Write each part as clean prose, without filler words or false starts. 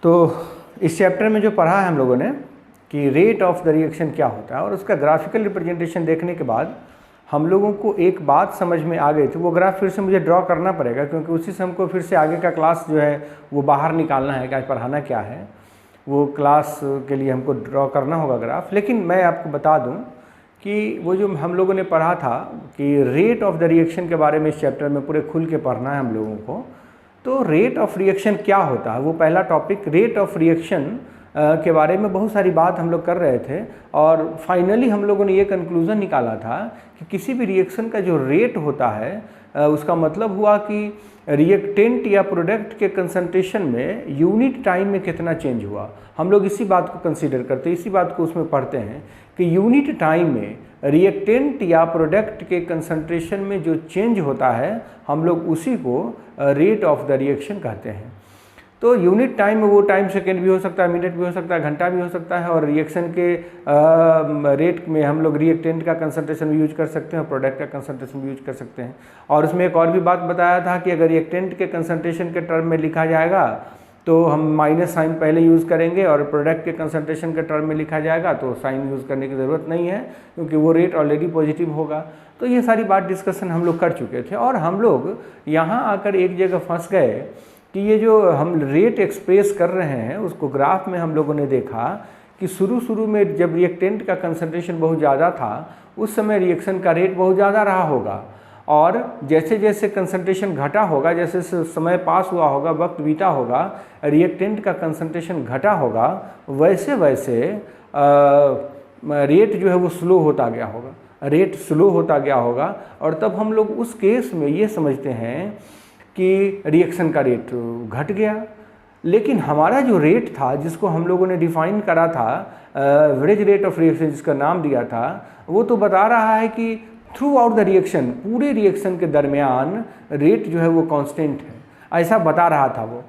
तो इस चैप्टर में जो पढ़ा है हम लोगों ने कि रेट ऑफ द रिएक्शन क्या होता है, और उसका ग्राफिकल रिप्रेजेंटेशन देखने के बाद हम लोगों को एक बात समझ में आ गई थी। वो ग्राफ फिर से मुझे ड्रॉ करना पड़ेगा, क्योंकि उसी से हमको फिर से आगे का क्लास जो है वो बाहर निकालना है, क्या पढ़ाना क्या है, वो क्लास के लिए हमको ड्रॉ करना होगा ग्राफ। लेकिन मैं आपको बता दूं कि वो जो हम लोगों ने पढ़ा था कि रेट ऑफ द रिएक्शन के बारे में इस चैप्टर में पूरे खुल के पढ़ना है हम लोगों को। तो रेट ऑफ रिएक्शन क्या होता है, वो पहला टॉपिक रेट ऑफ रिएक्शन के बारे में बहुत सारी बात हम लोग कर रहे थे, और फाइनली हम लोगों ने ये कंक्लूज़न निकाला था कि किसी भी रिएक्शन का जो रेट होता है उसका मतलब हुआ कि रिएक्टेंट या प्रोडक्ट के कंसंट्रेशन में यूनिट टाइम में कितना चेंज हुआ। हम लोग इसी बात को कंसीडर करते हैं, इसी बात को उसमें पढ़ते हैं कि यूनिट टाइम में रिएक्टेंट या प्रोडक्ट के कंसंट्रेशन में जो चेंज होता है हम लोग उसी को रेट ऑफ द रिएक्शन कहते हैं। तो यूनिट टाइम में वो टाइम सेकेंड भी हो सकता है, मिनट भी हो सकता है, घंटा भी हो सकता है, और रिएक्शन के रेट में हम लोग रिएक्टेंट का कंसंट्रेशन भी यूज कर सकते हैं और प्रोडक्ट का कंसंट्रेशन भी यूज कर सकते हैं। और उसमें एक और भी बात बताया था कि अगर रिएक्टेंट के कंसंट्रेशन के टर्म में लिखा जाएगा तो हम माइनस साइन पहले यूज़ करेंगे, और प्रोडक्ट के कंसंट्रेशन के टर्म में लिखा जाएगा तो साइन यूज़ करने की ज़रूरत नहीं है, क्योंकि वो रेट ऑलरेडी पॉजिटिव होगा। तो ये सारी बात डिस्कशन हम लोग कर चुके थे, और हम लोग यहाँ आकर एक जगह फंस गए कि ये जो हम रेट एक्सप्रेस कर रहे हैं उसको ग्राफ में हम लोगों ने देखा कि शुरू में जब रिएक्टेंट का कंसंट्रेशन बहुत ज़्यादा था उस समय रिएक्शन का रेट बहुत ज़्यादा रहा होगा, और जैसे जैसे कंसंट्रेशन घटा होगा, जैसे समय पास हुआ होगा, वक्त बीता होगा, रिएक्टेंट का कंसंट्रेशन घटा होगा, वैसे वैसे रेट जो है वो स्लो होता गया होगा, रेट स्लो होता गया होगा। और तब हम लोग उस केस में ये समझते हैं कि रिएक्शन का रेट घट गया। लेकिन हमारा जो रेट था जिसको हम लोगों ने डिफाइन करा था एवरेज रेट ऑफ रिएक्शन, जिसका नाम दिया था, वो तो बता रहा है कि थ्रू आउट द रिएक्शन, पूरे रिएक्शन के दरमियान रेट जो है वो कांस्टेंट है, ऐसा बता रहा था वो।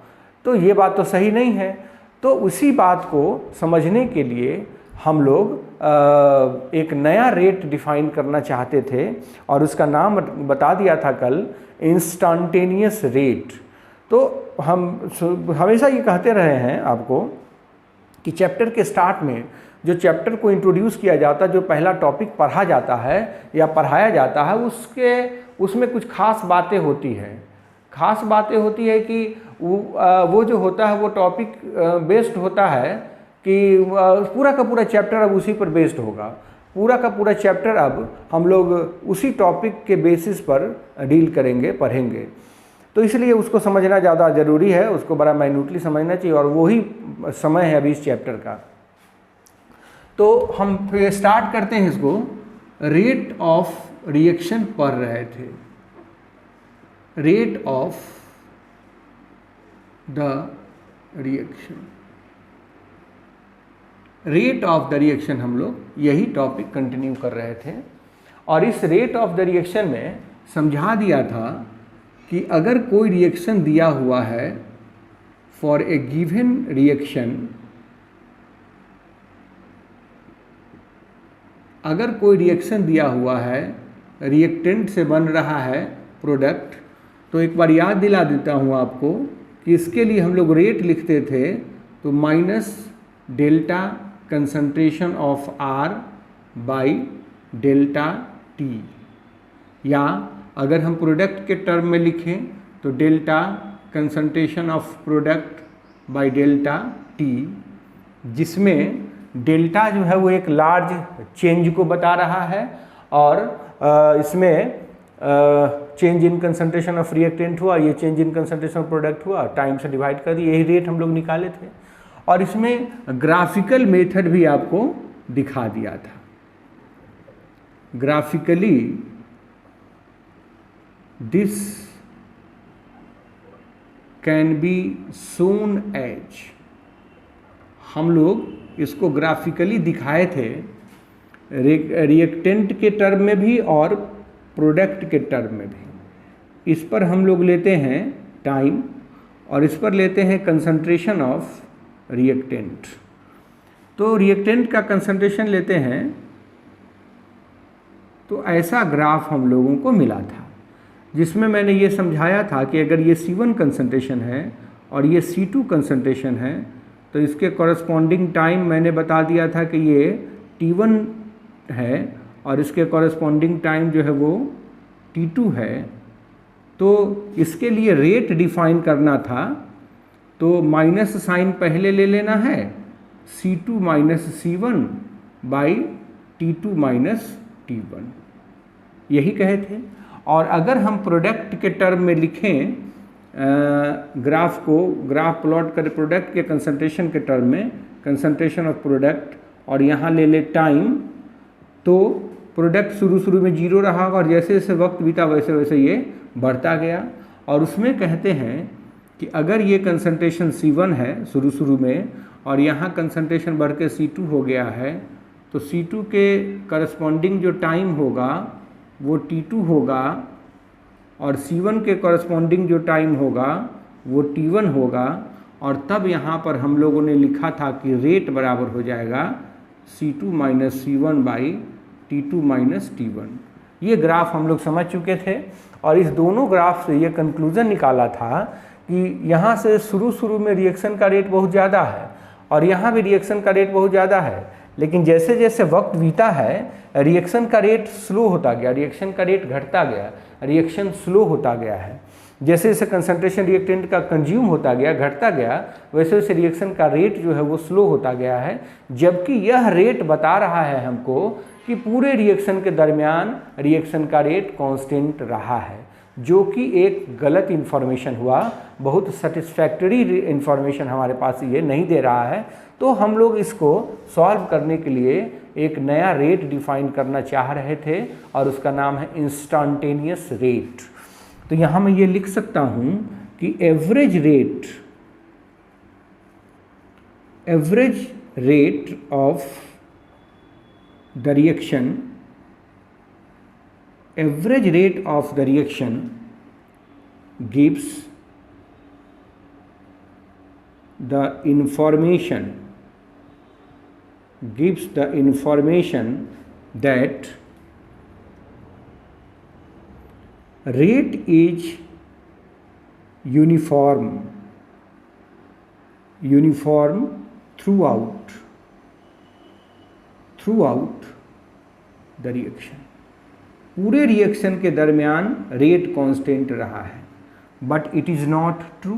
तो ये बात तो सही नहीं है। तो उसी बात को समझने के लिए हम लोग एक नया रेट डिफाइन करना चाहते थे, और उसका नाम बता दिया था कल, इंस्टेंटेनियस रेट। तो हम हमेशा ये कहते रहे हैं आपको कि चैप्टर के स्टार्ट में जो चैप्टर को इंट्रोड्यूस किया जाता है, जो पहला टॉपिक पढ़ा जाता है या पढ़ाया जाता है, उसमें कुछ खास बातें होती हैं। खास बातें होती है कि वो जो होता है वो टॉपिक बेस्ड होता है कि पूरा का पूरा चैप्टर अब उसी पर बेस्ड होगा। पूरा का पूरा चैप्टर अब हम लोग उसी टॉपिक के बेसिस पर डील करेंगे, पढ़ेंगे। तो इसलिए उसको समझना ज़्यादा ज़रूरी है, उसको बड़ा माइन्यूटली समझना चाहिए, और वही समय है अभी इस चैप्टर का। तो हम फिर स्टार्ट करते हैं इसको। रेट ऑफ रिएक्शन पढ़ रहे थे, rate of the reaction, rate of the reaction हम लोग यही टॉपिक कंटिन्यू कर रहे थे। और इस रेट ऑफ द रिएक्शन में समझा दिया था कि अगर कोई रिएक्शन दिया हुआ है फॉर ए गिवन रिएक्शन, अगर कोई रिएक्शन दिया हुआ है, रिएक्टेंट से बन रहा है प्रोडक्ट, तो एक बार याद दिला देता हूँ आपको कि इसके लिए हम लोग रेट लिखते थे तो minus delta concentration of r by delta t, या अगर हम प्रोडक्ट के टर्म में लिखें तो delta concentration of product by delta t, जिसमें डेल्टा जो है वो एक लार्ज चेंज को बता रहा है, और इसमें change in concentration of reactant हुआ, ये change in concentration of product हुआ, टाइम से डिवाइड कर दिए, यही रेट हम लोग निकाले थे। और इसमें ग्राफिकल मेथड भी आपको दिखा दिया था। Graphically this can be shown as, हम लोग इसको ग्राफिकली दिखाए थे रिएक्टेंट के टर्म में भी और प्रोडक्ट के टर्म में भी। इस पर हम लोग लेते हैं टाइम, और इस पर लेते हैं कंसंट्रेशन ऑफ रिएक्टेंट। तो रिएक्टेंट का कंसंट्रेशन लेते हैं तो ऐसा ग्राफ हम लोगों को मिला था, जिसमें मैंने ये समझाया था कि अगर ये C1 कंसंट्रेशन है और ये C2 कंसंट्रेशन है तो इसके कॉरस्पॉन्डिंग टाइम मैंने बता दिया था कि ये T1 है और इसके कॉरस्पॉन्डिंग टाइम जो है वो T2 है। तो इसके लिए रेट डिफाइन करना था, तो माइनस साइन पहले ले लेना है, C2 minus C1 by T2 minus T1, यही कहे थे। और अगर हम प्रोडक्ट के टर्म में लिखें ग्राफ को, ग्राफ प्लॉट करें प्रोडक्ट के कंसंट्रेशन के टर्म में, कंसंट्रेशन ऑफ प्रोडक्ट, और यहाँ ले ले टाइम, तो प्रोडक्ट शुरू में 0 रहा और जैसे जैसे वक्त बीता वैसे वैसे ये बढ़ता गया। और उसमें कहते हैं कि अगर ये कंसंट्रेशन C1 है शुरू में और यहाँ कंसंट्रेशन बढ़ के C2 हो गया है, तो C2 के करस्पॉन्डिंग जो टाइम होगा वो T2 होगा और C1 के करस्पॉन्डिंग जो टाइम होगा वो T1 होगा। और तब यहाँ पर हम लोगों ने लिखा था कि रेट बराबर हो जाएगा C2 minus C1 by T2 minus T1। ये ग्राफ हम लोग समझ चुके थे और इस दोनों ग्राफ से ये कंक्लूज़न निकाला था कि यहाँ से शुरू में रिएक्शन का रेट बहुत ज़्यादा है और यहाँ भी रिएक्शन का रेट बहुत ज़्यादा है, लेकिन जैसे जैसे वक्त बीता है रिएक्शन का रेट स्लो होता गया, रिएक्शन का रेट घटता गया, रिएक्शन स्लो होता गया है। जैसे जैसे कंसंट्रेशन रिएक्टेंट का कंज्यूम होता गया, घटता गया, वैसे वैसे रिएक्शन का रेट जो है वो स्लो होता गया है। जबकि यह रेट बता रहा है हमको कि पूरे रिएक्शन के दरमियान रिएक्शन का रेट कांस्टेंट रहा है, जो कि एक गलत इन्फॉर्मेशन हुआ, बहुत सेटिस्फैक्टरी इन्फॉर्मेशन हमारे पास ये नहीं दे रहा है। तो हम लोग इसको सॉल्व करने के लिए एक नया रेट डिफाइन करना चाह रहे थे और उसका नाम है इंस्टेंटेनियस रेट। तो यहाँ मैं ये लिख सकता हूँ कि average rate of the reaction, average rate of the reaction gives the information that rate is uniform throughout the reaction। पूरे रिएक्शन के दरमियान रेट कांस्टेंट रहा है, but it is not true.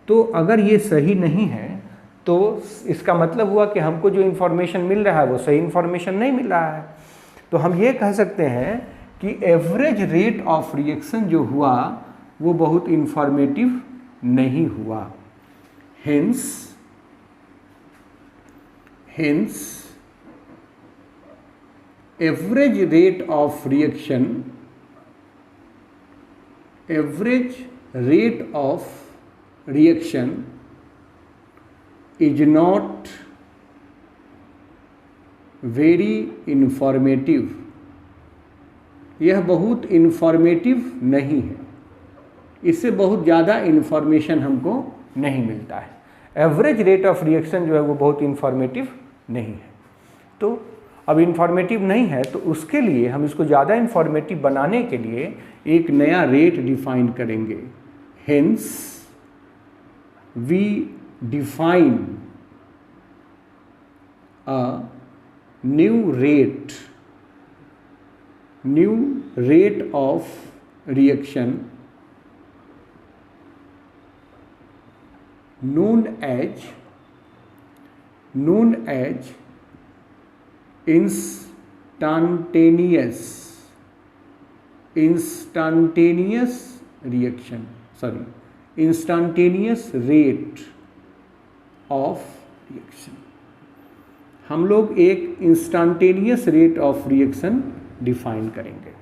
तो अगर ये सही नहीं है तो इसका मतलब हुआ कि हमको जो इन्फॉर्मेशन मिल रहा है वो सही इन्फॉर्मेशन नहीं मिल रहा है। तो हम ये कह सकते हैं कि एवरेज रेट ऑफ रिएक्शन जो हुआ वो बहुत इन्फॉर्मेटिव नहीं हुआ। Hence, average rate of reaction is not very informative। यह बहुत इन्फॉर्मेटिव नहीं है, इससे बहुत ज़्यादा इन्फॉर्मेशन हमको नहीं मिलता है। एवरेज रेट ऑफ रिएक्शन जो है वो बहुत इन्फॉर्मेटिव नहीं है। तो अब इन्फॉर्मेटिव नहीं है तो उसके लिए हम इसको ज़्यादा इन्फॉर्मेटिव बनाने के लिए एक नया रेट डिफाइन करेंगे। Hence we define a new rate of reaction known as instantaneous rate of reaction। हम लोग एक instantaneous rate of reaction define करेंगे।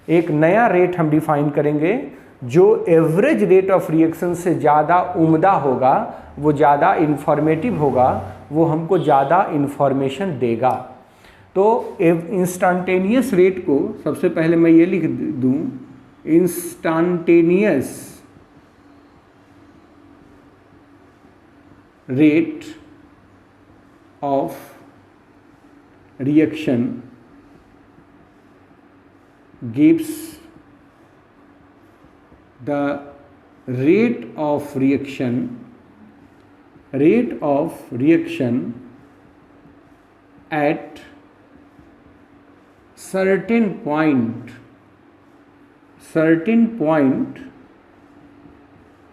एक नया रेट हम डिफाइन करेंगे जो एवरेज रेट ऑफ रिएक्शन से ज़्यादा उम्दा होगा, वो ज़्यादा इन्फॉर्मेटिव होगा, वो हमको ज़्यादा इन्फॉर्मेशन देगा। तो इंस्टेंटेनियस रेट को सबसे पहले मैं ये लिख दूँ instantaneous rate of reaction gives the rate of reaction at certain point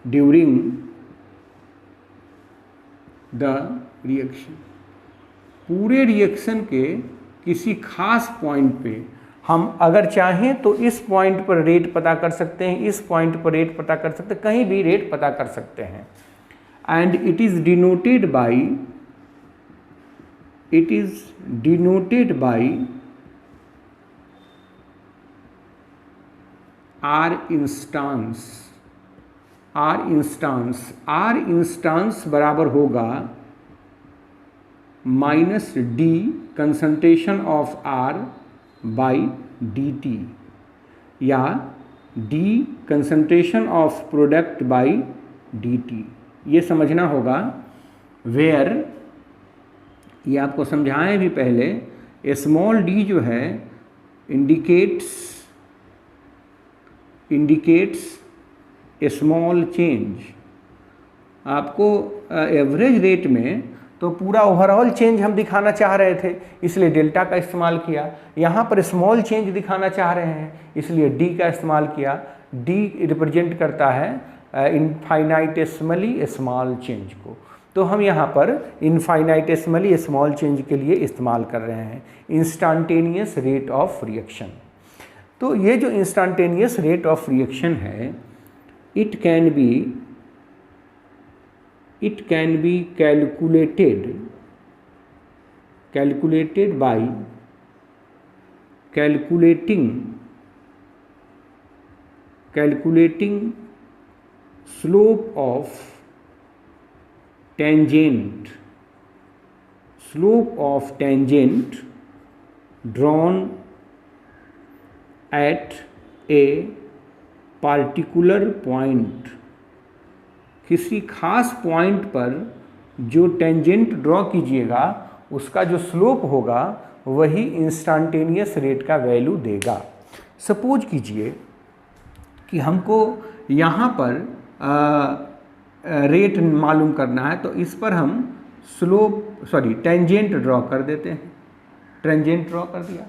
during the reaction। पूरे रिएक्शन के किसी खास पॉइंट पे हम अगर चाहें तो इस पॉइंट पर रेट पता कर सकते हैं, इस पॉइंट पर रेट पता कर सकते हैं, कहीं भी रेट पता कर सकते हैं। And it is denoted by R instance बराबर होगा minus d concentration of R by dt, या D concentration of product by dt। ये समझना होगा। वेयर, ये आपको समझाएं भी पहले, स्मॉल डी जो है इंडिकेट्स स्मॉल चेंज। आपको एवरेज रेट में तो पूरा ओवरऑल चेंज हम दिखाना चाह रहे थे, इसलिए डेल्टा का इस्तेमाल किया। यहाँ पर स्मॉल चेंज दिखाना चाह रहे हैं, इसलिए डी का इस्तेमाल किया। डी रिप्रेजेंट करता है इनफाइनाइटेसिमली स्मॉल चेंज को, तो हम यहाँ पर इनफाइनाइटेसिमली स्मॉल चेंज के लिए इस्तेमाल कर रहे हैं इंस्टेंटेनियस रेट ऑफ रिएक्शन। तो ये जो इंस्टेंटेनियस रेट ऑफ रिएक्शन है, it can be calculated by calculating slope of tangent drawn at a particular point। किसी खास पॉइंट पर जो टेंजेंट ड्रॉ कीजिएगा उसका जो स्लोप होगा वही इंस्टेंटेनियस रेट का वैल्यू देगा। सपोज कीजिए कि हमको यहाँ पर रेट मालूम करना है, तो इस पर हम टेंजेंट ड्रॉ कर देते हैं। टेंजेंट ड्रॉ कर दिया,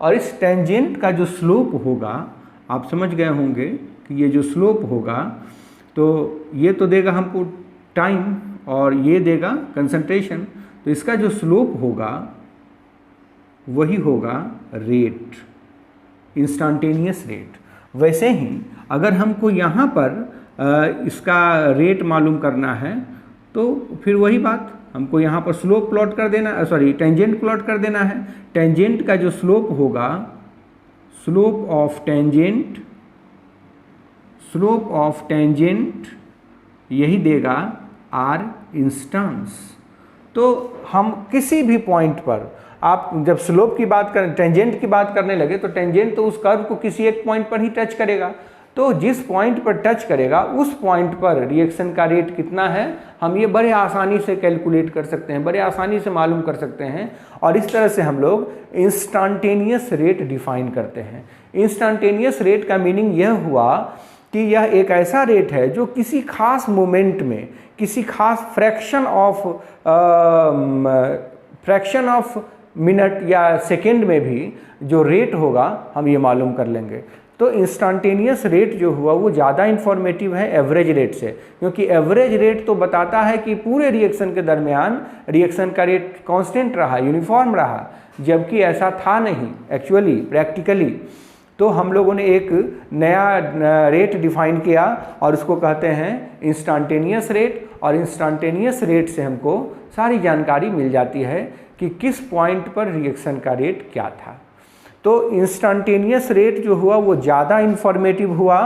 और इस टेंजेंट का जो स्लोप होगा, आप समझ गए होंगे कि ये जो स्लोप होगा, तो ये तो देगा हमको टाइम और ये देगा कंसंट्रेशन, तो इसका जो स्लोप होगा वही होगा रेट, इंस्टेंटेनियस रेट। वैसे ही अगर हमको यहाँ पर इसका रेट मालूम करना है, तो फिर वही बात, हमको यहाँ पर स्लोप प्लॉट कर देना, टेंजेंट प्लॉट कर देना है। टेंजेंट का जो स्लोप होगा, स्लोप ऑफ टेंजेंट यही देगा R इंस्टेंस। तो हम किसी भी पॉइंट पर, आप जब स्लोप की बात करें, टेंजेंट की बात करने लगे, तो टेंजेंट तो उस कर्व को किसी एक पॉइंट पर ही टच करेगा। तो जिस पॉइंट पर टच करेगा उस पॉइंट पर रिएक्शन का रेट कितना है, हम ये बड़े आसानी से कैलकुलेट कर सकते हैं, बड़े आसानी से मालूम कर सकते हैं। और इस तरह से हम लोग इंस्टेंटेनियस रेट डिफाइन करते हैं। इंस्टेंटेनियस रेट का मीनिंग यह हुआ कि यह एक ऐसा रेट है जो किसी खास मोमेंट में, किसी खास फ्रैक्शन ऑफ मिनट या सेकेंड में भी जो रेट होगा हम ये मालूम कर लेंगे। तो इंस्टेंटेनियस रेट जो हुआ वो ज़्यादा इन्फॉर्मेटिव है एवरेज रेट से, क्योंकि एवरेज रेट तो बताता है कि पूरे रिएक्शन के दरमियान रिएक्शन का रेट कांस्टेंट रहा, यूनिफॉर्म रहा, जबकि ऐसा था नहीं एक्चुअली प्रैक्टिकली। तो हम लोगों ने एक नया रेट डिफाइन किया और उसको कहते हैं इंस्टेंटेनियस रेट। और इंस्टेंटेनियस रेट से हमको सारी जानकारी मिल जाती है कि किस पॉइंट पर रिएक्शन का रेट क्या था। तो इंस्टेंटेनियस रेट जो हुआ वो ज़्यादा इन्फॉर्मेटिव हुआ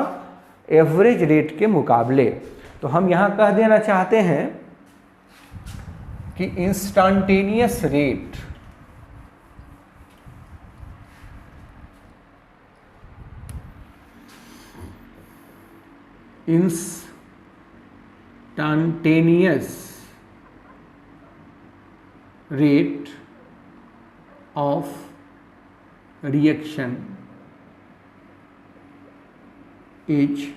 एवरेज रेट के मुकाबले। तो हम यहाँ कह देना चाहते हैं कि instantaneous rate instantaneous rate of reaction is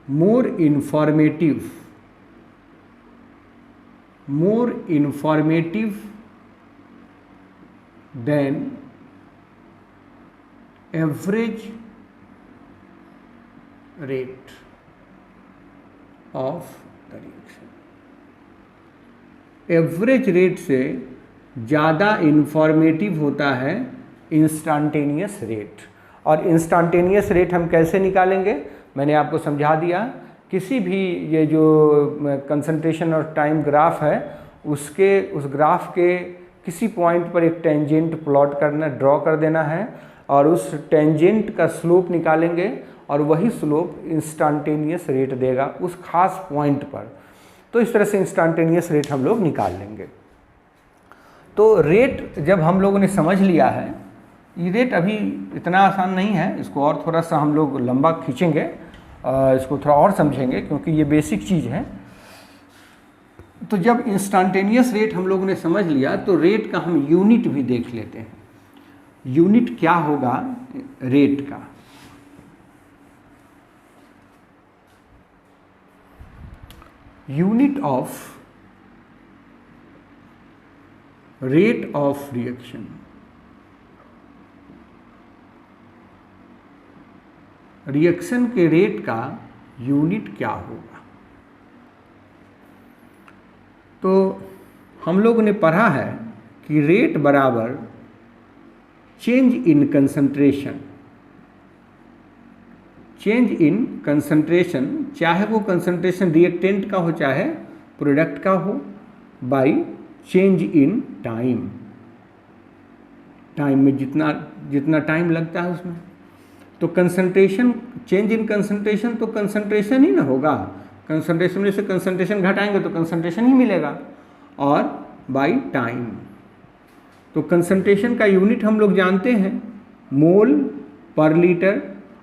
more informative than average rate of the reaction। Average rate से ज़्यादा इंफॉर्मेटिव होता है इंस्टेंटेनियस रेट। और इंस्टेंटेनियस रेट हम कैसे निकालेंगे, मैंने आपको समझा दिया। किसी भी ये जो कंसंट्रेशन और टाइम ग्राफ है उस ग्राफ के किसी पॉइंट पर एक टेंजेंट प्लॉट करना, ड्रॉ कर देना है और उस टेंजेंट का स्लोप निकालेंगे और वही स्लोप इंस्टेंटेनियस रेट देगा उस खास पॉइंट पर। तो इस तरह से इंस्टेंटेनियस रेट हम लोग निकाल लेंगे। तो रेट जब हम लोगों ने समझ लिया है, ये रेट अभी इतना आसान नहीं है, इसको और थोड़ा सा हम लोग लंबा खींचेंगे, इसको थोड़ा और समझेंगे क्योंकि ये बेसिक चीज़ है। तो जब इंस्टेंटेनियस रेट हम लोगों ने समझ लिया तो रेट का हम यूनिट भी देख लेते हैं। यूनिट क्या होगा रेट का? Unit of rate of reaction, reaction के रेट का यूनिट क्या होगा? तो हम लोगों ने पढ़ा है कि रेट बराबर change in concentration. Change in concentration, चाहे वो कंसंट्रेशन रिएक्टेंट का हो चाहे प्रोडक्ट का हो, by change in time. Time में जितना टाइम लगता है उसमें। तो कंसंट्रेशन, चेंज इन कंसंट्रेशन तो कंसंट्रेशन ही ना होगा। कंसंट्रेशन में से कंसंट्रेशन घटाएंगे तो कंसंट्रेशन ही मिलेगा, और बाई टाइम। तो कंसंट्रेशन का यूनिट हम लोग जानते हैं मोल पर लीटर,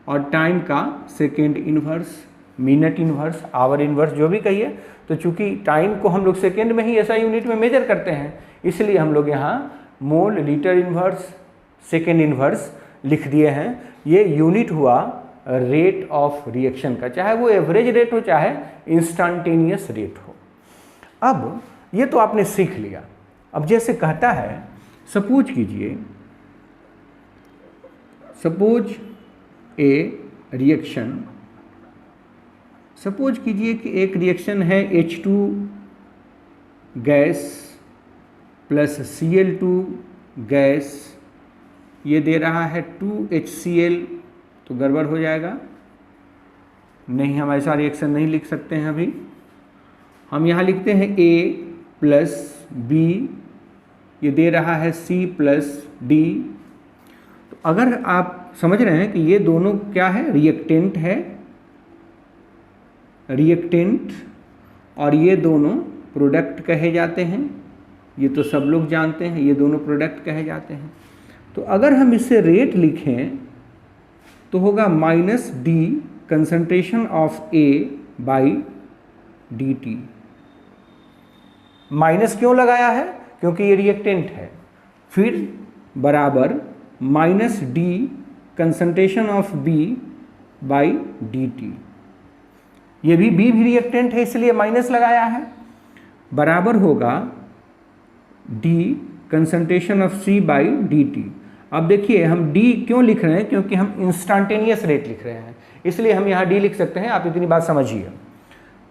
और टाइम का second inverse, minute inverse, hour inverse, जो भी कहिए। तो चूंकि टाइम को हम लोग सेकेंड में ही ऐसा यूनिट में मेजर करते हैं, इसलिए हम लोग यहाँ मोल, लीटर इन्वर्स, सेकेंड इन्वर्स लिख दिए हैं। ये यूनिट हुआ रेट ऑफ रिएक्शन का, चाहे वो एवरेज रेट हो चाहे इंस्टेंटेनियस रेट हो। अब ये तो आपने सीख लिया। अब जैसे कहता है, सपोज कीजिए, सपोज ए रिएक्शन, सपोज कीजिए कि एक रिएक्शन है H2 gas plus Cl2 gas, ये दे रहा है 2HCl, तो गड़बड़ हो जाएगा। नहीं, हम ऐसा रिएक्शन नहीं लिख सकते हैं अभी। हम यहाँ लिखते हैं A प्लस B, ये दे रहा है C प्लस D। तो अगर आप समझ रहे हैं कि ये दोनों क्या है, रिएक्टेंट है, रिएक्टेंट, और ये दोनों प्रोडक्ट कहे जाते हैं। ये तो सब लोग जानते हैं, ये दोनों प्रोडक्ट कहे जाते हैं। तो अगर हम इससे रेट लिखें तो होगा minus d concentration of a by d t. Minus क्यों लगाया है? क्योंकि ये रिएक्टेंट है। फिर बराबर minus d concentration of b by d t. ये भी बी भी रिएक्टेंट है इसलिए माइनस लगाया है। बराबर होगा d concentration of c by d t. अब देखिए हम D क्यों लिख रहे हैं? क्योंकि हम इंस्टेंटेनियस रेट लिख रहे हैं, इसलिए हम यहाँ D लिख सकते हैं। आप इतनी बात समझिए।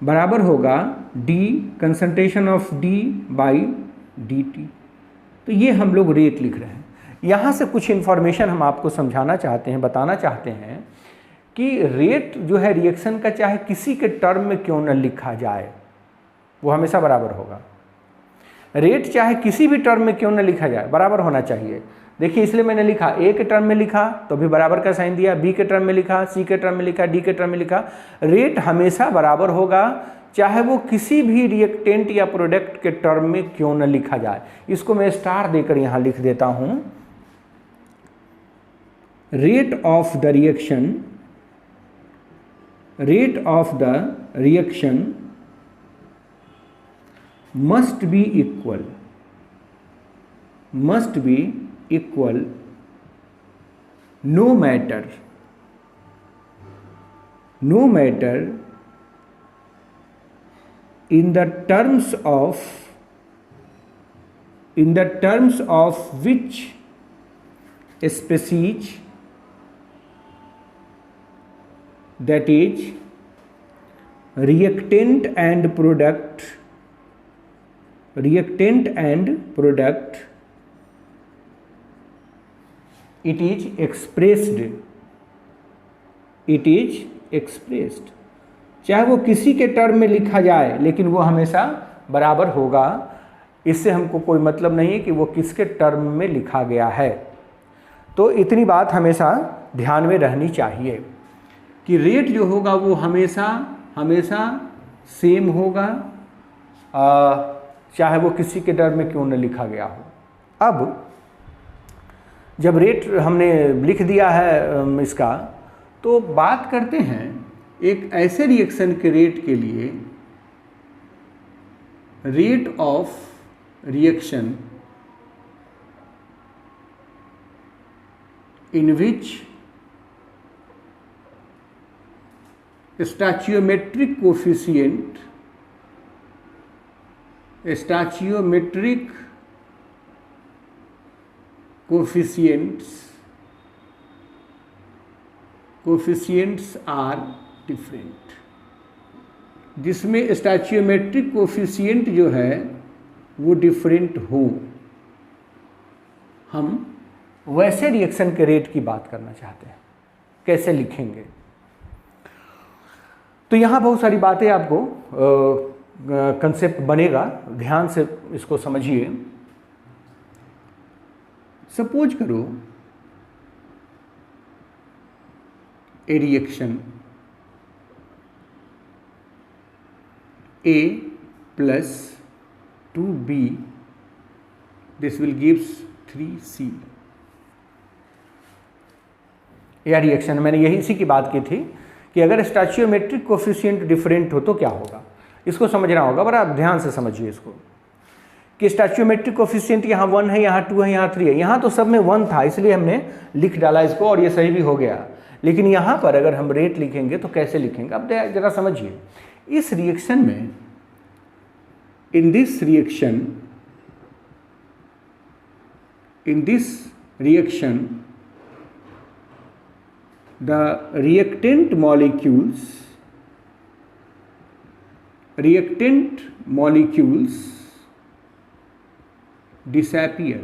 बराबर होगा D concentration of D by d T. तो ये हम लोग रेट लिख रहे हैं। यहाँ से कुछ इन्फॉर्मेशन हम आपको समझाना चाहते हैं, बताना चाहते हैं कि रेट जो है रिएक्शन का, चाहे किसी के टर्म में क्यों न लिखा जाए, वो हमेशा बराबर होगा। रेट चाहे किसी भी टर्म में क्यों न लिखा जाए, बराबर होना चाहिए। देखिए इसलिए मैंने लिखा, ए के टर्म में लिखा तो भी बराबर का साइन दिया, बी के टर्म में लिखा, सी के टर्म में लिखा, डी के टर्म में लिखा। रेट हमेशा बराबर होगा, चाहे वो किसी भी रिएक्टेंट या प्रोडक्ट के टर्म में क्यों न लिखा जाए। इसको मैं स्टार देकर यहाँ लिख देता हूँ। Rate of the reaction rate of the reaction must be equal no matter in the terms of which species, that is reactant and product it is expressed, चाहे वो किसी के टर्म में लिखा जाए लेकिन वो हमेशा बराबर होगा। इससे हमको कोई मतलब नहीं है कि वो किसके टर्म में लिखा गया है। तो इतनी बात हमेशा ध्यान में रहनी चाहिए कि रेट जो होगा वो हमेशा सेम होगा, चाहे वो किसी के टर्म में क्यों न लिखा गया हो। अब जब रेट हमने लिख दिया है इसका, तो बात करते हैं एक ऐसे रिएक्शन के रेट के लिए, rate of reaction in which stoichiometric coefficients are different, जिसमें stoichiometric coefficient जो है वो डिफरेंट हो। हम वैसे रिएक्शन के रेट की बात करना चाहते हैं, कैसे लिखेंगे। तो यहाँ बहुत सारी बातें आपको कंसेप्ट बनेगा, ध्यान से इसको समझिए। सपोज करो ए reaction A plus 2B, this will gives 3C। यह रिएक्शन, मैंने यही इसी की बात की थी कि अगर स्टोइचियोमेट्रिक कोफिशिएंट डिफरेंट हो तो क्या होगा, इसको समझना होगा। बड़ा आप ध्यान से समझिए इसको कि स्टोइचियोमेट्रिक कोफिशिएंट यहाँ 1 है, यहाँ 2 है, यहाँ 3 है। यहाँ तो सब में 1 था इसलिए हमने लिख डाला इसको और ये सही भी हो गया। लेकिन यहाँ पर अगर हम रेट लिखेंगे तो कैसे लिखेंगे, अब जरा समझिए। इस रिएक्शन में, in this reaction the reactant molecules disappear,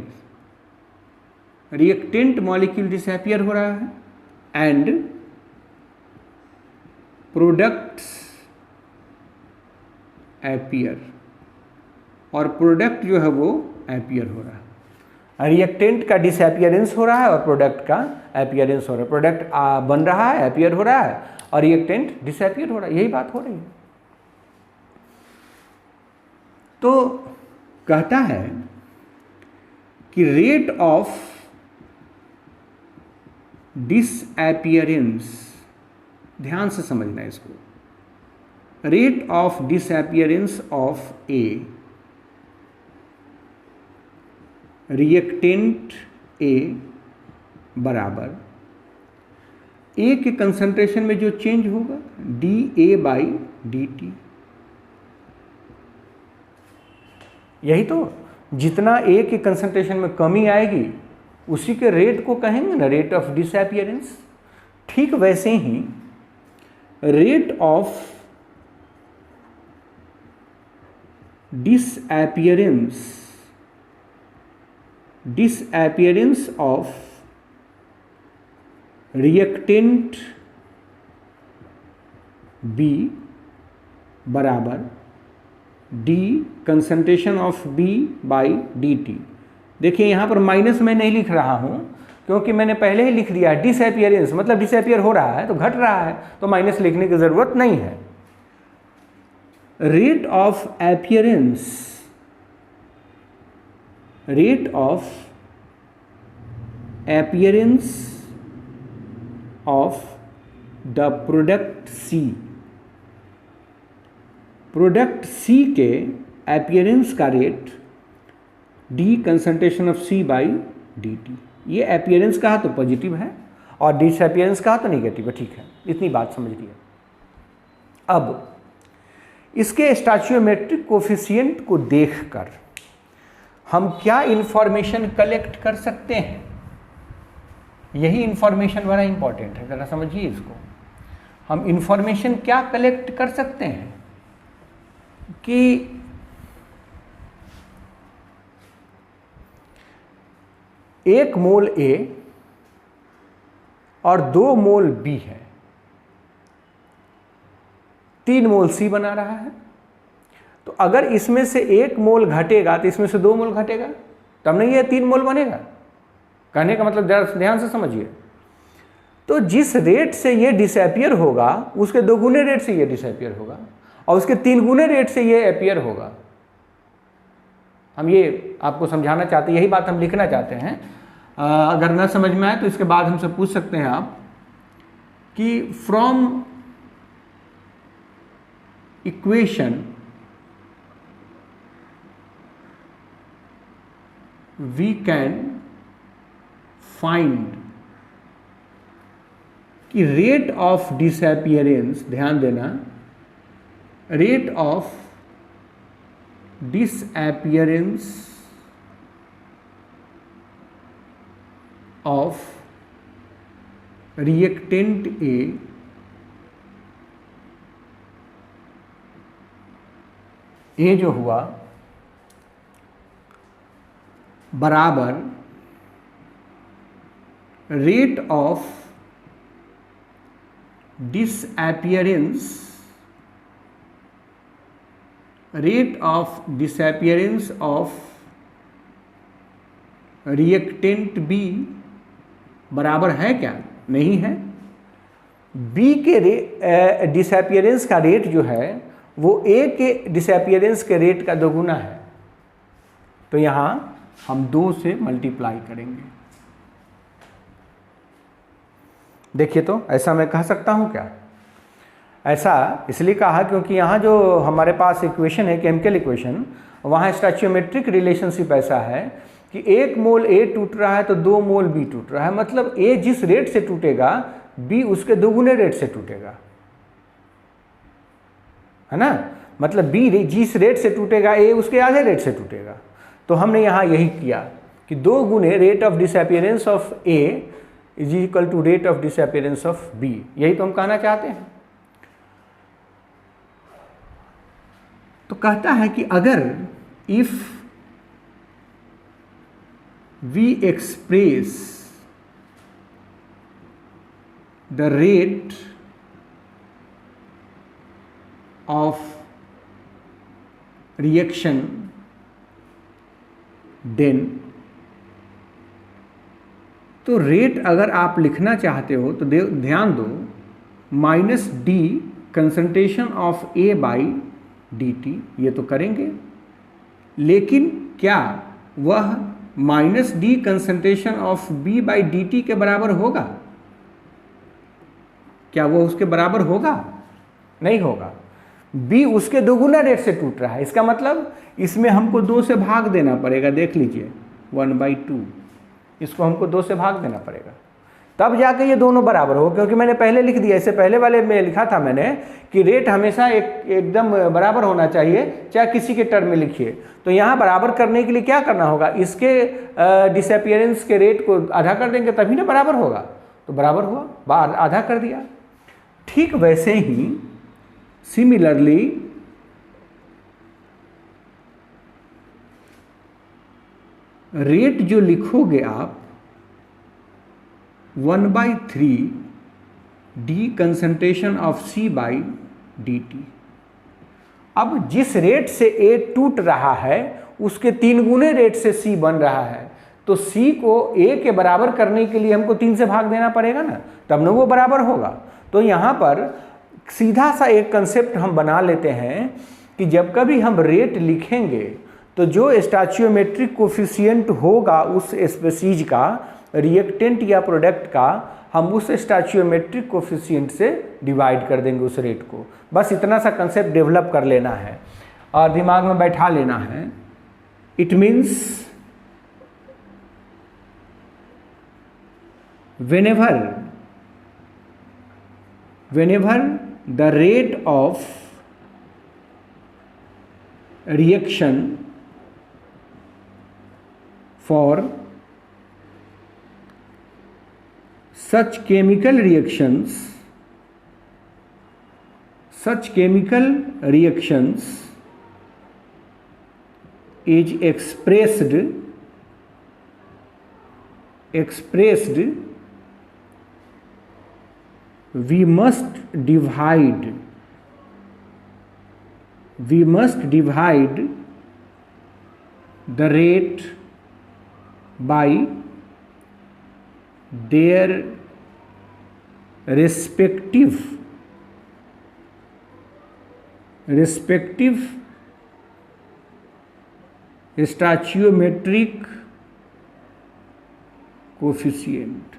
reactant molecule disappear हो रहा है and products appear, और प्रोडक्ट जो है वो अपीयर हो रहा है। रिएक्टेंट का डिसअपियरेंस हो रहा है और प्रोडक्ट का अपीयरेंस हो रहा है। प्रोडक्ट बन रहा है, अपीयर हो रहा है, और रिएक्टेंट डिसअपियर हो रहा है। यही बात हो रही है। तो कहता है कि रेट ऑफ डिसअपियरेंस, ध्यान से समझना है इसको, rate of disappearance of A reactant A बराबर ए के कंसंट्रेशन में जो चेंज होगा dA/dt। यही तो, जितना ए के कंसंट्रेशन में कमी आएगी उसी के रेट को कहेंगे ना रेट ऑफ डिसअपियरेंस। ठीक वैसे ही rate of disappearance of reactant B बराबर D कंसंट्रेशन ऑफ B/dt। देखिए यहाँ पर माइनस मैं नहीं लिख रहा हूँ क्योंकि मैंने पहले ही लिख दिया है डिसअपियरेंस, मतलब डिसअपियर हो रहा है तो घट रहा है, तो माइनस लिखने की ज़रूरत नहीं है। Rate of appearance, rate of appearance of the product c के अपीयरेंस का rate d concentration of c by d t. ये अपीयरेंस कहा तो पॉजिटिव है और डिसअपीयरेंस कहा तो नेगेटिव है। ठीक है, इतनी बात समझ लिया। अब इसके स्टैच्यूमेट्रिक कोफिशिएंट को देखकर हम क्या इंफॉर्मेशन कलेक्ट कर सकते हैं, यही इंफॉर्मेशन बड़ा इंपॉर्टेंट है, जरा समझिए इसको। हम इंफॉर्मेशन क्या कलेक्ट कर सकते हैं कि एक मोल ए और 2 मोल बी है, 3 मोल सी बना रहा है। तो अगर इसमें से 1 मोल घटेगा तो इसमें से 2 मोल घटेगा, तब नहीं ये 3 मोल बनेगा। कहने का मतलब जरा ध्यान से समझिए। तो जिस रेट से ये डिसअपियर होगा उसके 2 गुने रेट से ये डिसअपियर होगा और उसके 3 गुने रेट से ये अपीयर होगा। हम ये आपको समझाना चाहते हैं, यही बात हम लिखना चाहते हैं। अगर ना समझ में आए तो इसके बाद हमसे पूछ सकते हैं आप कि from equation we can find कि रेट ऑफ डिसअपियरेंस, ध्यान देना, rate of disappearance of reactant a जो हुआ बराबर rate of disappearance of reactant b बराबर है क्या? नहीं है। बी के डिसअपियरेंस का रेट जो है वो ए के डिसअपियरेंस के रेट का 2 गुना है। तो यहां हम 2 से मल्टीप्लाई करेंगे। देखिए, तो ऐसा मैं कह सकता हूं क्या? ऐसा इसलिए कहा क्योंकि यहाँ जो हमारे पास इक्वेशन है, केमिकल इक्वेशन, वहाँ स्टैच्यूमेट्रिक रिलेशनशिप ऐसा है कि 1 मोल ए टूट रहा है तो 2 मोल बी टूट रहा है। मतलब ए जिस रेट से टूटेगा बी उसके 2 गुने रेट से टूटेगा, है ना। मतलब बी जिस रेट से टूटेगा ए उसके आधे रेट से टूटेगा। तो हमने यहाँ यही किया कि 2 गुने rate of disappearance of a is equal to rate of disappearance of b. यही तो हम कहना चाहते हैं। तो कहता है कि अगर if we express the rate of reaction then, तो रेट अगर आप लिखना चाहते हो तो ध्यान दो, minus d concentration of a by d t, ये तो करेंगे, लेकिन क्या वह minus d concentration of b by d t के बराबर होगा? क्या वो उसके बराबर होगा? नहीं होगा। बी उसके 2 गुना रेट से टूट रहा है। इसका मतलब इसमें हमको 2 से भाग देना पड़ेगा। देख लीजिए 1/2, इसको हमको 2 से भाग देना पड़ेगा, तब जाके ये दोनों बराबर हो। क्योंकि मैंने पहले लिख दिया, इससे पहले वाले में लिखा था मैंने कि रेट हमेशा एकदम बराबर होना चाहिए, चाहे किसी के टर्म में लिखिए। तो यहाँ बराबर करने के लिए क्या करना होगा? इसके डिसअपियरेंस के रेट को आधा कर देंगे तभी ना बराबर होगा। तो बराबर हुआ, आधा कर दिया। ठीक वैसे ही सिमिलरली रेट जो लिखोगे आप 1/3 d concentration of c by d t. अब जिस रेट से ए टूट रहा है उसके 3 गुने रेट से सी बन रहा है, तो सी को ए के बराबर करने के लिए हमको 3 से भाग देना पड़ेगा ना, तब ना वो बराबर होगा। तो यहाँ पर सीधा सा एक कंसेप्ट हम बना लेते हैं कि जब कभी हम रेट लिखेंगे तो जो स्टैच्यूमेट्रिक कोफिशिएंट होगा उस स्पीशीज का, रिएक्टेंट या प्रोडक्ट का, हम उस स्टैचियोमेट्रिक कोफिशिएंट से डिवाइड कर देंगे उस रेट को। बस इतना सा कंसेप्ट डेवलप कर लेना है और दिमाग में बैठा लेना है। It means whenever the rate of reaction for such chemical reactions is expressed we must divide the rate by their respective stoichiometric coefficient.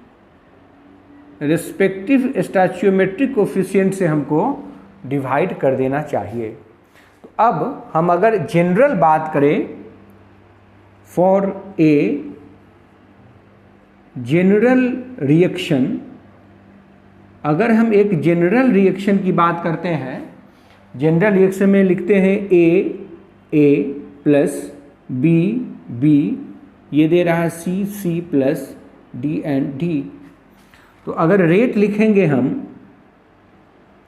Respective stoichiometric coefficient से हमको डिवाइड कर देना चाहिए। तो अब हम अगर जनरल बात करें, फॉर ए जनरल रिएक्शन, अगर हम एक जनरल रिएक्शन की बात करते हैं, जनरल रिएक्शन में लिखते हैं ए प्लस बी, ये दे रहा है c plus d and d. तो अगर रेट लिखेंगे हम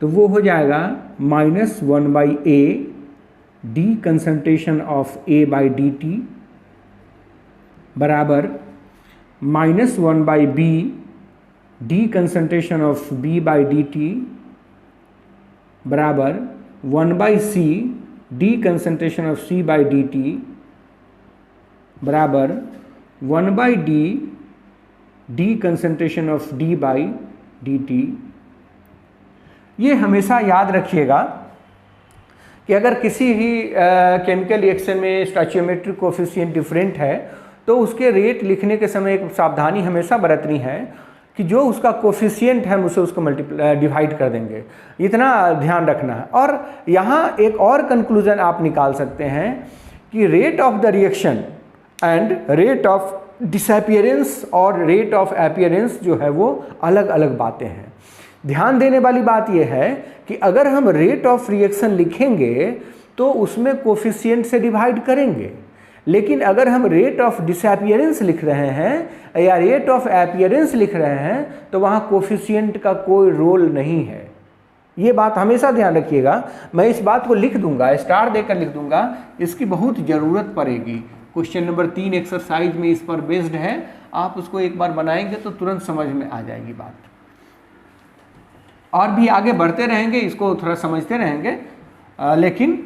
तो वो हो जाएगा -1/a D concentration of a by d T बराबर -1/b D concentration of b by d T बराबर 1/c D concentration of c by d T बराबर 1/d D concentration of d by d t. ये हमेशा याद रखिएगा कि अगर किसी भी केमिकल रिएक्शन में स्टैचियोमेट्रिक कोफिशिएंट डिफरेंट है तो उसके रेट लिखने के समय एक सावधानी हमेशा बरतनी है कि जो उसका कोफिशिएंट है उसे उसको डिवाइड कर देंगे, इतना ध्यान रखना है। और यहाँ एक और कंक्लूजन आप निकाल सकते हैं कि rate of the reaction and rate of disappearance और रेट ऑफ अपीयरेंस जो है वो अलग अलग बातें हैं। ध्यान देने वाली बात यह है कि अगर हम रेट ऑफ रिएक्शन लिखेंगे तो उसमें कोफिशिएंट से डिवाइड करेंगे, लेकिन अगर हम रेट ऑफ डिसअपियरेंस लिख रहे हैं या रेट ऑफ अपीयरेंस लिख रहे हैं तो वहाँ कोफिशिएंट का कोई रोल नहीं है। ये बात हमेशा ध्यान रखिएगा। मैं इस बात को लिख दूंगा, स्टार देकर लिख दूंगा, इसकी बहुत ज़रूरत पड़ेगी। क्वेश्चन नंबर 3 एक्सरसाइज में इस पर बेस्ड है, आप उसको एक बार बनाएंगे तो तुरंत समझ में आ जाएगी बात। और भी आगे बढ़ते रहेंगे, इसको थोड़ा समझते रहेंगे, लेकिन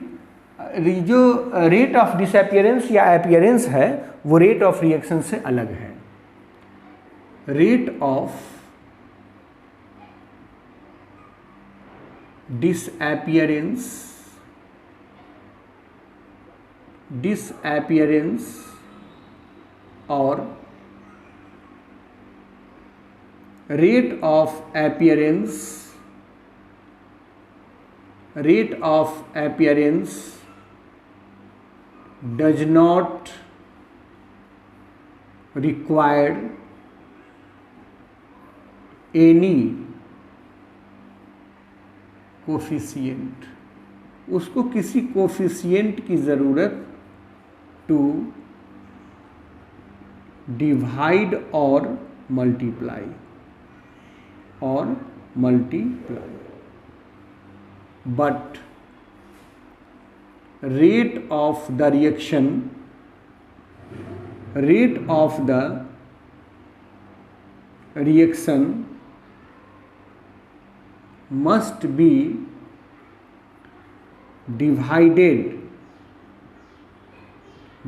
जो रेट ऑफ डिसअपियरेंस या अपीयरेंस है वो रेट ऑफ रिएक्शन से अलग है। रेट ऑफ डिसअपियरेंस और rate of appearance does not require any coefficient, उसको किसी कोफिशिएंट की ज़रूरत टू डिवाइड और multiply but rate of the reaction must be divided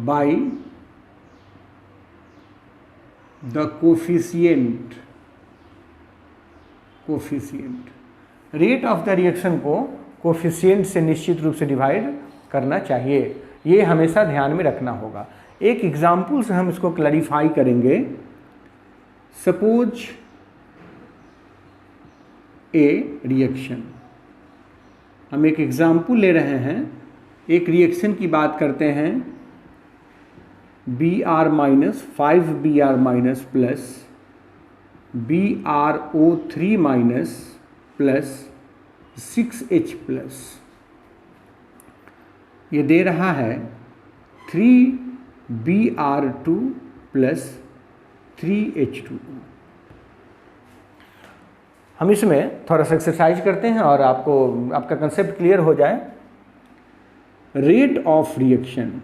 by the coefficient। Rate of the reaction को कोफिशिएंट से निश्चित रूप से डिवाइड करना चाहिए, ये हमेशा ध्यान में रखना होगा। एक एग्जाम्पल से हम इसको क्लैरिफाई करेंगे। सपोज ए रिएक्शन। हम एक एग्जाम्पल ले रहे हैं, एक रिएक्शन की बात करते हैं, Br minus 5Br minus plus BrO3 minus plus 6H plus, ये दे रहा है 3Br2 प्लस 3H2। हम इसमें थोड़ा सा एक्सरसाइज करते हैं और आपका कंसेप्ट क्लियर हो जाए। रेट ऑफ रिएक्शन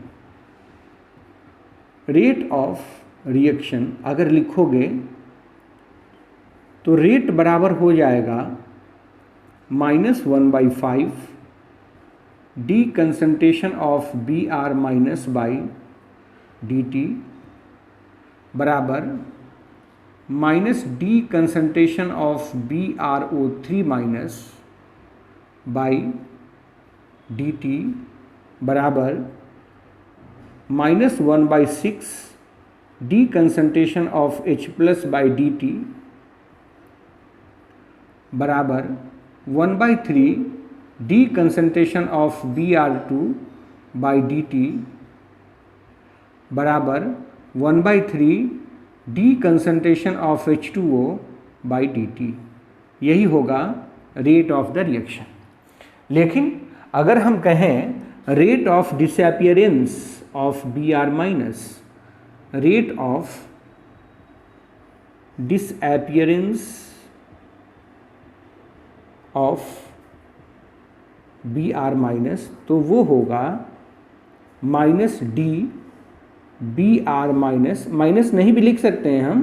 अगर लिखोगे तो रेट बराबर हो जाएगा -1/5 D concentration of Br minus by dt बराबर minus d concentration of BrO3 minus by dt बराबर -1/6 D concentration of H plus by dt बराबर 1/3 d concentration of Br2 by dt बराबर 1/3 d concentration of H2O by dt। यही होगा rate of the reaction. लेकिन अगर हम कहें rate of disappearance of Br minus, rate of disappearance of Br minus, तो वो होगा minus D Br minus, minus नहीं भी लिख सकते हैं हम,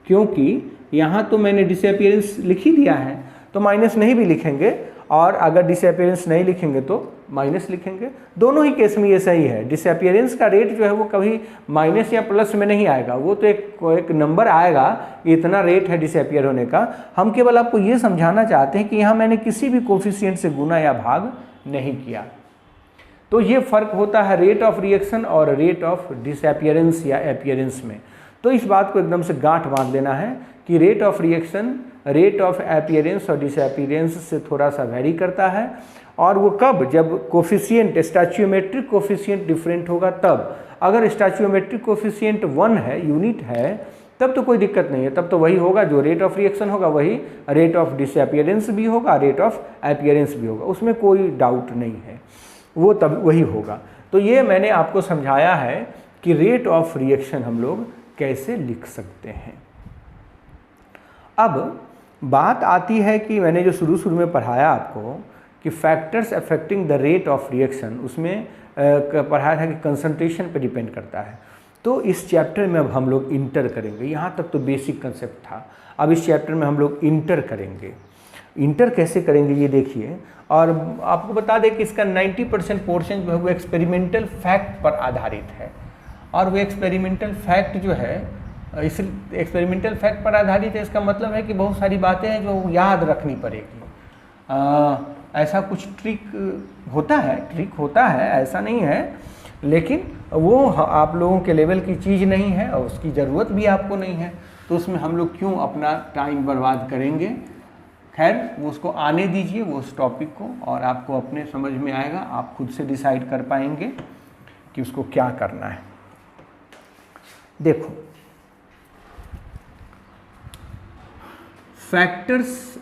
क्योंकि यहाँ तो मैंने डिसअपियरेंस लिख ही दिया है, तो माइनस नहीं भी लिखेंगे, और अगर डिसअपियरेंस नहीं लिखेंगे तो माइनस लिखेंगे। दोनों ही केस में ये सही है। डिसअपियरेंस का रेट जो है वो कभी माइनस या प्लस में नहीं आएगा, वो तो एक नंबर आएगा, इतना रेट है डिसअपियर होने का। हम केवल आपको ये समझाना चाहते हैं कि यहाँ मैंने किसी भी कोफिशिएंट से गुना या भाग नहीं किया। तो ये फ़र्क होता है रेट ऑफ रिएक्शन और रेट ऑफ डिसअपियरेंस या अपीयरेंस में। तो इस बात को एकदम से गांठ बांध देना है कि rate of reaction rate of appearance और डिसअपियरेंस से थोड़ा सा वैरी करता है, और वो कब, जब कोफिशिएंट स्टैच्यूमेट्रिक कोफिशिएंट डिफरेंट होगा तब। अगर स्टैच्यूमेट्रिक कोफिशिएंट 1 है, यूनिट है, तब तो कोई दिक्कत नहीं है, तब तो वही होगा जो रेट ऑफ रिएक्शन होगा, वही रेट ऑफ डिसअपियरेंस भी होगा, रेट ऑफ अपीयरेंस भी होगा, उसमें कोई डाउट नहीं है, वो तब वही होगा। तो ये मैंने आपको समझाया है कि रेट ऑफ रिएक्शन हम लोग कैसे लिख सकते हैं। अब बात आती है कि मैंने जो शुरू में पढ़ाया आपको कि factors affecting the rate of reaction, उसमें पढ़ाया था कि कंसंट्रेशन पे डिपेंड करता है। तो इस चैप्टर में अब हम लोग इंटर करेंगे। यहाँ तक तो बेसिक कंसेप्ट था, अब इस चैप्टर में हम लोग इंटर करेंगे। इंटर कैसे करेंगे ये देखिए, और आपको बता दें कि इसका 90% पोर्शन जो है वो एक्सपेरिमेंटल फैक्ट पर आधारित है, और वो एक्सपेरिमेंटल फैक्ट जो है, इस एक्सपेरिमेंटल फैक्ट पर आधारित है, इसका मतलब है कि बहुत सारी बातें हैं जो याद रखनी पड़ेगी। ऐसा कुछ ट्रिक होता है, ऐसा नहीं है, लेकिन वो आप लोगों के लेवल की चीज़ नहीं है और उसकी ज़रूरत भी आपको नहीं है, तो उसमें हम लोग क्यों अपना टाइम बर्बाद करेंगे। खैर, वो उसको आने दीजिए, वो उस टॉपिक को, और आपको अपने समझ में आएगा, आप खुद से डिसाइड कर पाएंगे कि उसको क्या करना है। देखो, factors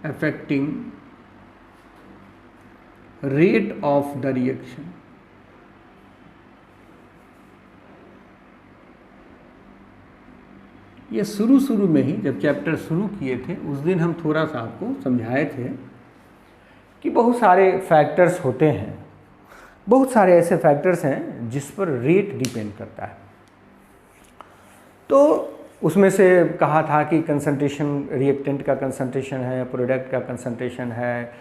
affecting rate of the reaction. ये शुरू में ही जब चैप्टर शुरू किए थे उस दिन हम थोड़ा सा आपको समझाए थे कि बहुत सारे फैक्टर्स होते हैं, बहुत सारे ऐसे फैक्टर्स हैं जिस पर रेट डिपेंड करता है। तो उसमें से कहा था कि कंसंट्रेशन, रिएक्टेंट का कंसंट्रेशन है, प्रोडक्ट का कंसंट्रेशन है,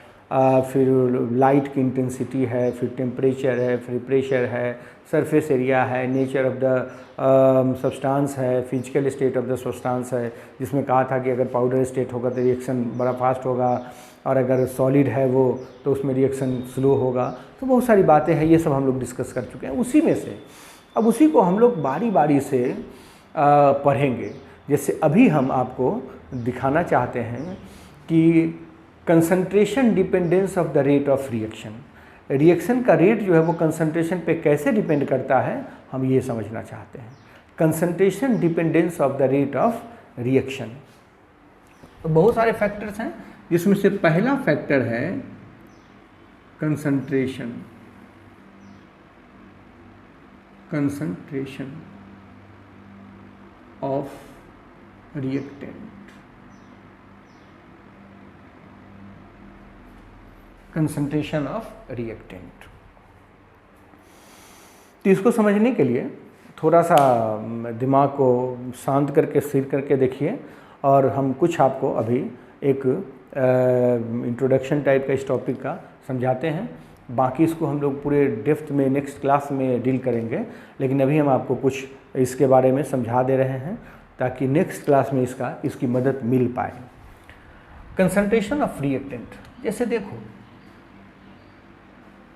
फिर लाइट की इंटेंसिटी है, फिर टेम्परेचर है, फिर प्रेशर है, सरफेस एरिया है, नेचर ऑफ द सब्सटेंस है, physical state of the substance है, जिसमें कहा था कि अगर पाउडर स्टेट होगा तो रिएक्शन बड़ा फास्ट होगा, और अगर सॉलिड है वो तो उसमें रिएक्शन स्लो होगा। तो बहुत सारी बातें हैं, ये सब हम लोग डिस्कस कर चुके हैं। उसी में से अब उसी को हम लोग बारी बारी से पढ़ेंगे। जैसे अभी हम आपको दिखाना चाहते हैं कि concentration dependence of the rate of reaction, reaction का रेट जो है वो कंसंट्रेशन पे कैसे डिपेंड करता है, हम ये समझना चाहते हैं। Concentration dependence of the rate of reaction, तो बहुत सारे फैक्टर्स हैं, जिसमें से पहला फैक्टर है concentration of reactant. Concentration of reactant, तो इसको समझने के लिए थोड़ा सा दिमाग को शांत करके स्थिर करके देखिए, और हम कुछ आपको अभी एक इंट्रोडक्शन टाइप का इस टॉपिक का समझाते हैं। बाकी इसको हम लोग पूरे डेप्थ में नेक्स्ट क्लास में डील करेंगे, लेकिन अभी हम आपको कुछ इसके बारे में समझा दे रहे हैं ताकि नेक्स्ट क्लास में इसकी मदद मिल पाए। कंसंट्रेशन ऑफ रिएक्टेंट, जैसे देखो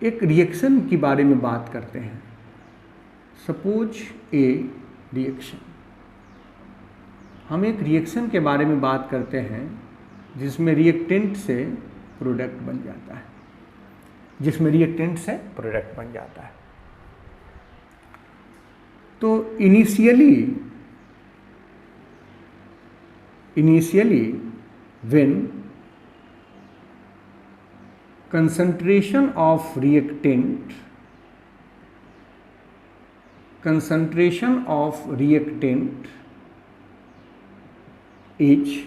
एक रिएक्शन के बारे में बात करते हैं। सपोज ए रिएक्शन, हम एक रिएक्शन के बारे में बात करते हैं जिसमें रिएक्टेंट से प्रोडक्ट बन जाता है, तो initially when concentration of reactant is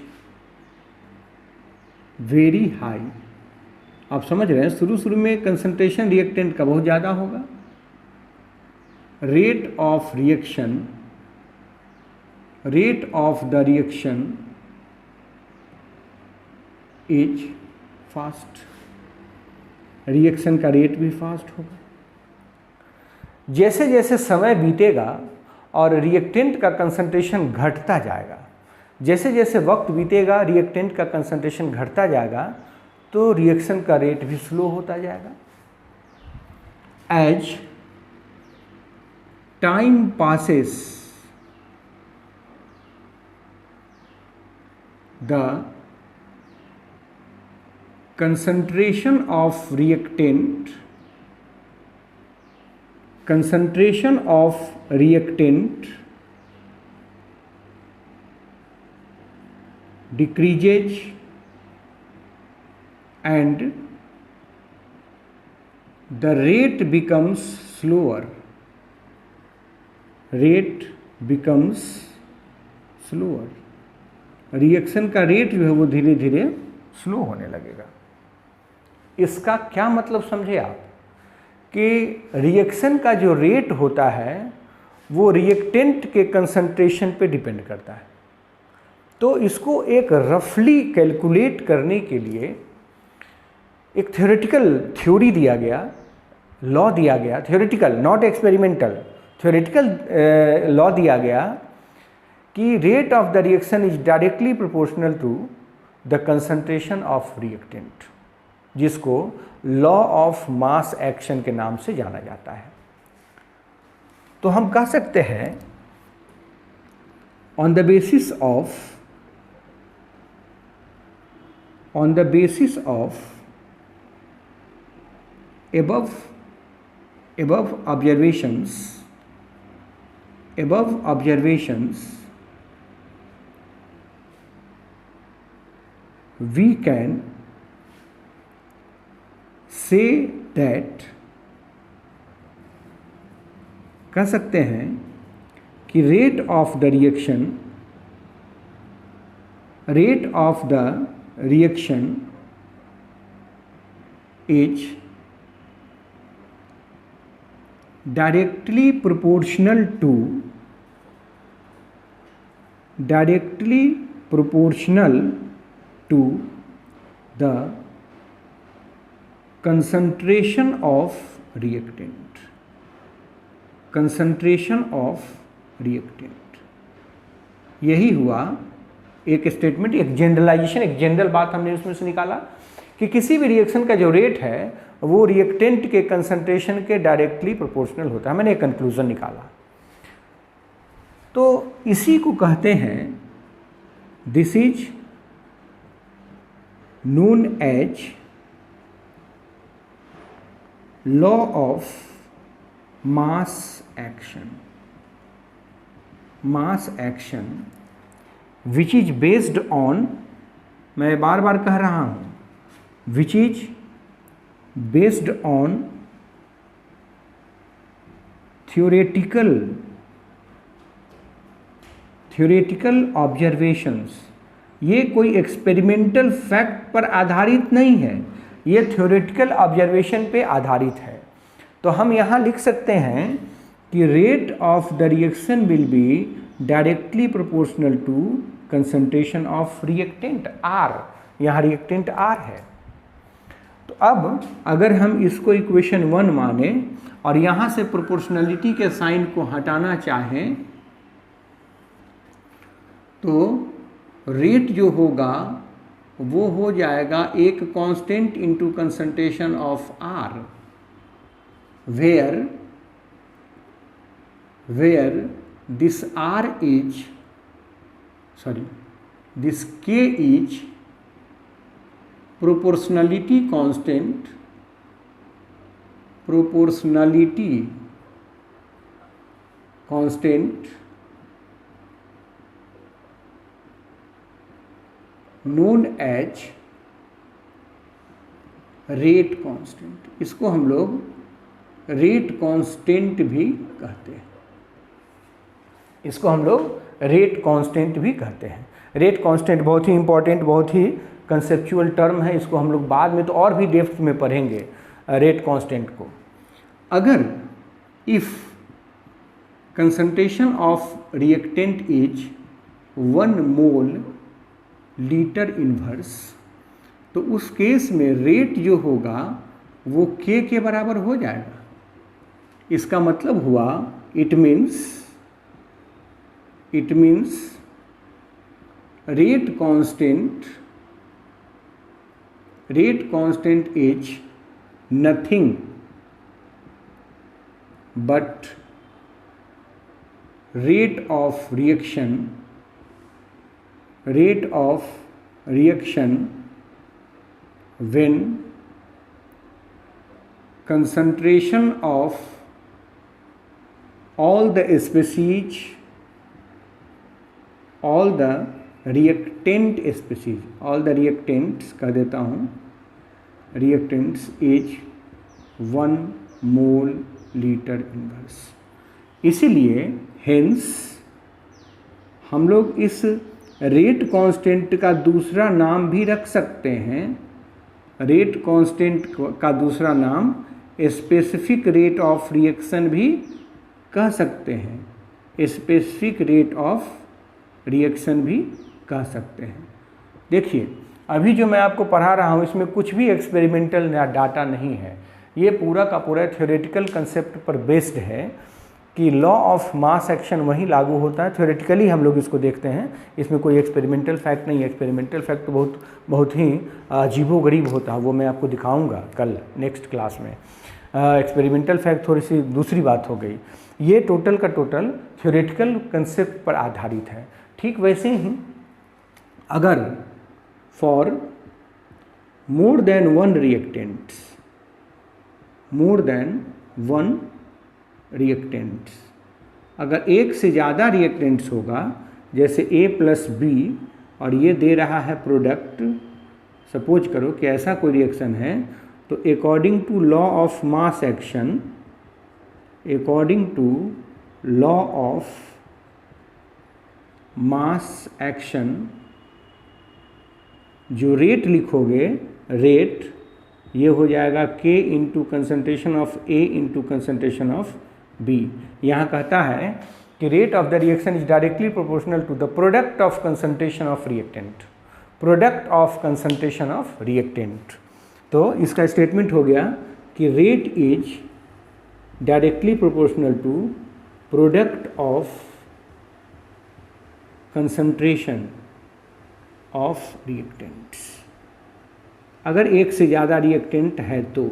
very high। आप समझ रहे हैं, शुरू में कंसंट्रेशन रिएक्टेंट का बहुत ज़्यादा होगा, rate of the reaction is fast, reaction का रेट भी फास्ट होगा। जैसे जैसे समय बीतेगा और रिएक्टेंट का कंसंट्रेशन घटता जाएगा, जैसे जैसे वक्त बीतेगा रिएक्टेंट का कंसंट्रेशन घटता जाएगा, तो रिएक्शन का रेट भी स्लो होता जाएगा। As time passes the concentration of reactant decreases and the rate becomes slower, reaction का रेट जो है वो धीरे धीरे स्लो होने लगेगा। इसका क्या मतलब समझे आप, कि रिएक्शन का जो रेट होता है वो रिएक्टेंट के कंसंट्रेशन पे डिपेंड करता है। तो इसको एक रफली कैलकुलेट करने के लिए एक थ्योरेटिकल थ्योरी दिया गया, लॉ दिया गया, theoretical not experimental, theoretical law दिया गया कि rate of the reaction is directly proportional to the concentration of reactant, जिसको लॉ ऑफ मास एक्शन के नाम से जाना जाता है। तो हम कह सकते हैं on the basis of above observations we can say that, कह सकते हैं कि rate of the reaction is directly proportional to the concentration of reactant। यही हुआ एक स्टेटमेंट, एक जनरलाइजेशन, एक जनरल बात हमने उसमें से निकाला कि किसी भी रिएक्शन का जो रेट है वो रिएक्टेंट के कंसंट्रेशन के डायरेक्टली प्रोपोर्शनल होता है। मैंने एक कंक्लूजन निकाला। तो इसी को कहते हैं, this is known as law of mass action. Mass action which is based on, मैं बार बार कह रहा हूँ, which is based on theoretical observations. ये कोई एक्सपेरिमेंटल फैक्ट पर आधारित नहीं है, ये थ्योरेटिकल ऑब्जर्वेशन पे आधारित है। तो हम यहाँ लिख सकते हैं कि rate of the reaction will be directly proportional to concentration of reactant R। यहाँ रिएक्टेंट R है। तो अब अगर हम इसको इक्वेशन 1 माने और यहाँ से प्रोपोर्शनलिटी के साइन को हटाना चाहें, तो रेट जो होगा वो हो जाएगा एक constant into concentration of R, where this R is, this K is proportionality constant known as rate constant. इसको हम लोग रेट कांस्टेंट भी कहते हैं, इसको हम लोग रेट कांस्टेंट भी कहते हैं। रेट कांस्टेंट बहुत ही इंपॉर्टेंट, बहुत ही कंसेप्चुअल टर्म है, इसको हम लोग बाद में तो और भी डेप्थ में पढ़ेंगे रेट कांस्टेंट को। अगर if concentration of reactant is 1 mole litre inverse, तो उस केस में रेट जो होगा वो K के बराबर हो जाएगा। इसका मतलब हुआ it means rate constant is nothing but rate of reaction when concentration of all the reactants कह देता हूँ, reactants is 1 mole litre inverse. इसीलिए हेंस हम लोग इस रेट कांस्टेंट का दूसरा नाम भी रख सकते हैं। रेट कांस्टेंट का दूसरा नाम स्पेसिफिक रेट ऑफ रिएक्शन भी कह सकते हैं, स्पेसिफिक रेट ऑफ रिएक्शन भी कह सकते हैं। देखिए अभी जो मैं आपको पढ़ा रहा हूँ इसमें कुछ भी एक्सपेरिमेंटल डाटा नहीं है, ये पूरा का पूरा थ्योरेटिकल कंसेप्ट पर बेस्ड है कि लॉ ऑफ मास एक्शन वही लागू होता है। थ्योरेटिकली हम लोग इसको देखते हैं, इसमें कोई एक्सपेरिमेंटल फैक्ट नहीं है। एक्सपेरिमेंटल फैक्ट तो बहुत ही अजीबोगरीब होता है, वो मैं आपको दिखाऊंगा कल नेक्स्ट क्लास में। एक्सपेरिमेंटल फैक्ट थोड़ी सी दूसरी बात हो गई, ये टोटल का टोटल थ्योरेटिकल कंसेप्ट पर आधारित है। ठीक वैसे ही अगर for more than one reactants, अगर एक से ज़्यादा रिएक्टेंट्स होगा, जैसे A प्लस बी और ये दे रहा है प्रोडक्ट, सपोज करो कि ऐसा कोई रिएक्शन है, तो according to law of mass action, जो रेट लिखोगे, रेट ये हो जाएगा K into concentration of A into concentration of B। यहाँ कहता है कि rate of the reaction is directly proportional to the product of concentration of reactant. तो इसका स्टेटमेंट हो गया कि rate is directly proportional to product of concentration of reactants. अगर एक से ज़्यादा रिएक्टेंट है तो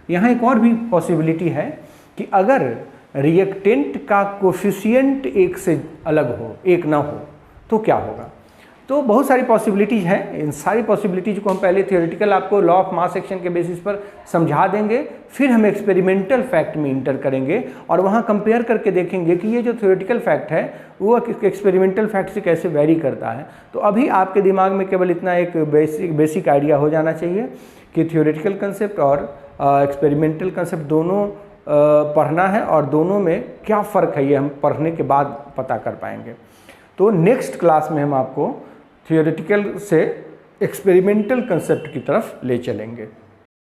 यहाँ एक और भी पॉसिबिलिटी है कि अगर रिएक्टेंट का कोफिशिएंट एक से अलग हो, एक ना हो, तो क्या होगा। तो बहुत सारी पॉसिबिलिटीज़ हैं। इन सारी पॉसिबिलिटीज़ को हम पहले थियोरेटिकल आपको लॉ ऑफ मास एक्शन के बेसिस पर समझा देंगे, फिर हम एक्सपेरिमेंटल फैक्ट में इंटर करेंगे और वहाँ कंपेयर करके देखेंगे कि ये जो थियोरेटिकल फैक्ट है वो एक्सपेरिमेंटल फैक्ट से कैसे वेरी करता है। तो अभी आपके दिमाग में केवल इतना एक बेसिक आइडिया हो जाना चाहिए कि थियोरेटिकल कंसेप्ट और एक्सपेरिमेंटल कंसेप्ट दोनों पढ़ना है और दोनों में क्या फ़र्क है ये हम पढ़ने के बाद पता कर पाएंगे। तो नेक्स्ट क्लास में हम आपको थियोरेटिकल से एक्सपेरिमेंटल कंसेप्ट की तरफ ले चलेंगे।